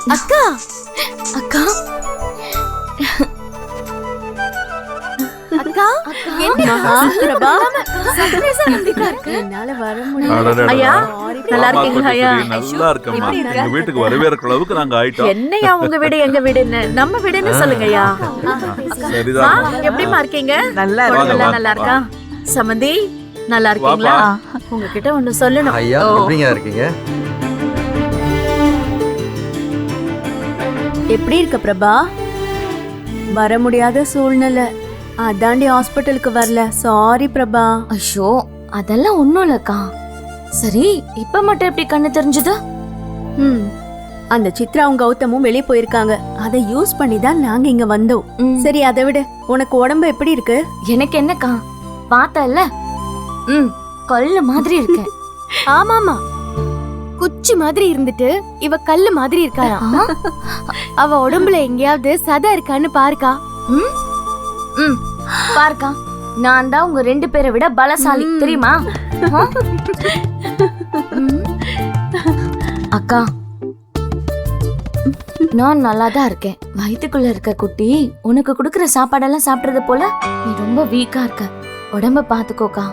அக்கா அக்கா அக்கா என்னால வர முடியல. ஐயா நல்லா இருக்கீங்களா? ஐயா நல்லா இருக்கம்மா. எங்க வீட்டுக்கு வரவேற்கிற அளவுக்கு நாங்க ஆயிட்டோம். என்னையா உங்க வீடு எங்க வீடுன்னு நம்ம வீடுன்னு சொல்லுங்க ஐயா. சரிதான். எப்படிமா இருக்கீங்க? நல்லா எல்லாம் நல்லா இருக்கா? சமந்தி நல்லா இருக்கீங்களா? உங்ககிட்ட ஒண்ணு சொல்லணும். ஐயா எப்படிங்க இருக்கீங்க? எப்படி இருக்க பிரபா? வர முடியாத சூழ்நிலை, அதாண்டி ஹாஸ்பிட்டலுக்கு வரல. சாரி பிரபா. ஐயோ அதெல்லாம் ஒண்ணும் இல்லக்கா. சரி இப்ப மட்டும் எப்படி கண்ணு தெரிஞ்சது? அந்த சித்ராவும் கௌதமும் வெளியே போயிருக்காங்க. அதை யூஸ் பண்ணி தான் நாங்க இங்க வந்தோம். சரி அதை விட உனக்கு உடம்பு எப்படி இருக்கு? எனக்கு என்னக்கா பார்த்தல கல்லு மாதிரி இருக்கேன். ஆமாமா, குச்சி மாதிரி இருந்துட்டு இவ கல்லு மாதிரி இருக்கா. அவ உடம்புல எங்கேயாவது சதை இருக்கான்னு பாருக்கா. பாருக்கா, நான் தான் உங்க 2 பேரை விட பலசாலி தெரியுமா? அக்கா நான் நல்லா தான் இருக்கேன். வயிற்றுக்குள்ள இருக்க குட்டி உனக்கு குடுக்கற சாப்பாடெல்லாம் சாப்பிடுறது போல நீ ரொம்ப வீக்கா இருக்க. உடம்ப பாத்துக்கோக்கா.